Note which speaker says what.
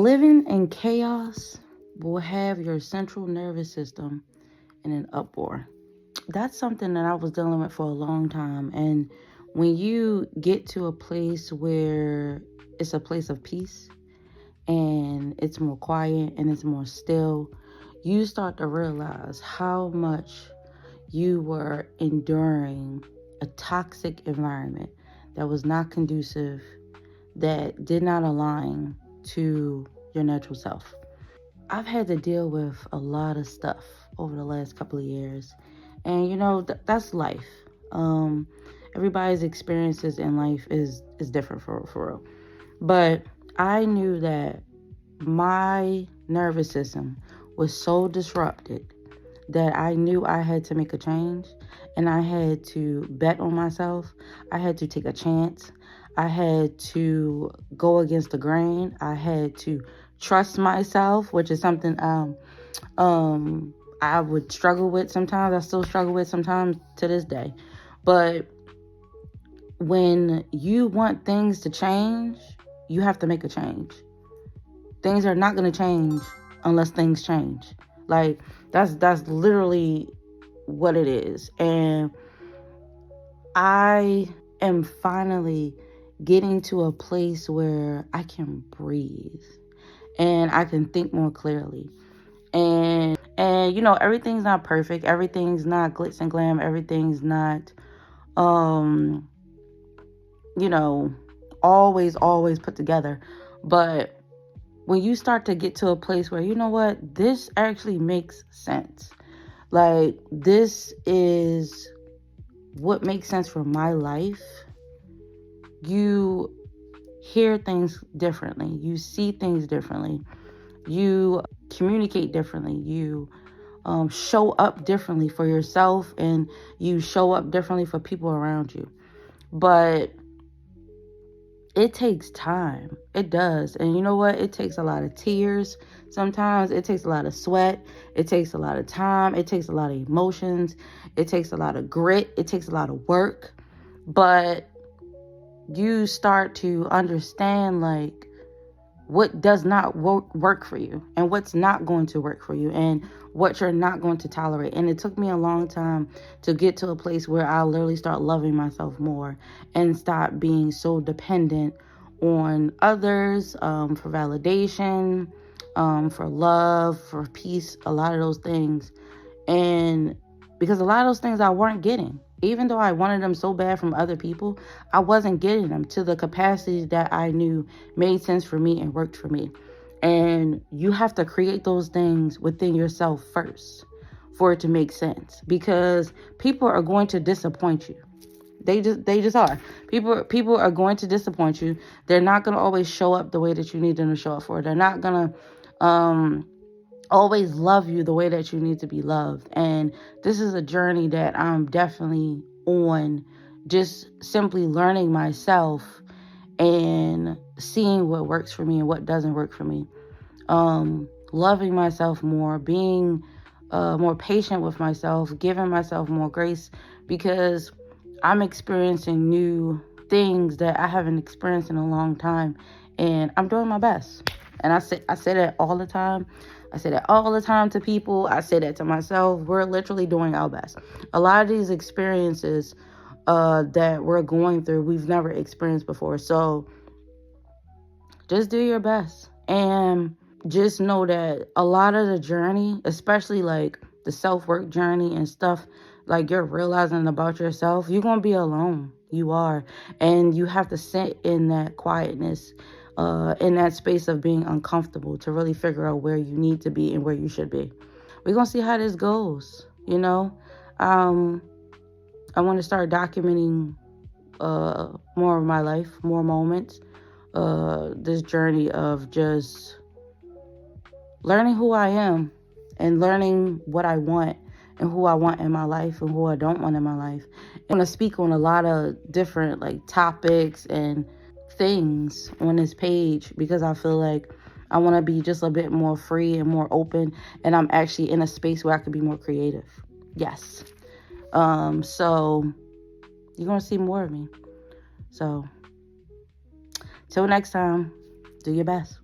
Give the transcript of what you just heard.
Speaker 1: Living in chaos will have your central nervous system in an uproar. That's something that I was dealing with for a long time. And when you get to a place where it's a place of peace and it's more quiet and it's more still, you start to realize how much you were enduring a toxic environment that was not conducive, that did not align to your natural self. I've had to deal with a lot of stuff over the last couple of years. And that's life. Um, Everybody's experiences in life is different for real. But I knew that my nervous system was so disrupted that I knew I had to make a change, and I had to bet on myself. I had to take a chance. I had to go against the grain. I had to trust myself, which is something I would struggle with sometimes. I still struggle with sometimes to this day. But when you want things to change, you have to make a change. Things are not going to change unless things change. Like, that's literally what it is. And I am finally getting to a place where I can breathe and I can think more clearly. And everything's not perfect. Everything's not glitz and glam. Everything's not always put together. But when you start to get to a place where, you know what, this actually makes sense. Like, this is what makes sense for my life. You hear things differently. You see things differently. You communicate differently. You show up differently for yourself, and you show up differently for people around you. But it takes time. It does. And you know what? It takes a lot of tears. Sometimes it takes a lot of sweat. It takes a lot of time. It takes a lot of emotions. It takes a lot of grit. It takes a lot of work. But you start to understand, like, what does not work for you and what's not going to work for you and what you're not going to tolerate. And it took me a long time to get to a place where I literally start loving myself more and stop being so dependent on others for validation, for love, for peace, a lot of those things. And because a lot of those things I weren't getting. Even though I wanted them so bad from other people, I wasn't getting them to the capacity that I knew made sense for me and worked for me. And you have to create those things within yourself first for it to make sense, because people are going to disappoint you. They just are. People are going to disappoint you. They're not going to always show up the way that you need them to show up for. They're not going to always love you the way that you need to be loved. And this is a journey that I'm definitely on, just simply learning myself and seeing what works for me and what doesn't work for me. Loving myself more, being more patient with myself, giving myself more grace, because I'm experiencing new things that I haven't experienced in a long time, and I'm doing my best. And I say that all the time. I say that all the time to people. I say that to myself. We're literally doing our best. A lot of these experiences that we're going through, we've never experienced before. So just do your best. And just know that a lot of the journey, especially like the self-work journey and stuff, like you're realizing about yourself, you're going to be alone. You are. And you have to sit in that quietness, in that space of being uncomfortable, to really figure out where you need to be and where you should be. We're going to see how this goes, I want to start documenting more of my life, more moments, this journey of just learning who I am and learning what I want and who I want in my life and who I don't want in my life. I want to speak on a lot of different topics and things on this page, because I feel like I want to be just a bit more free and more open, and I'm actually in a space where I can be more creative. Yes. So you're going to see more of me. So till next time, do your best.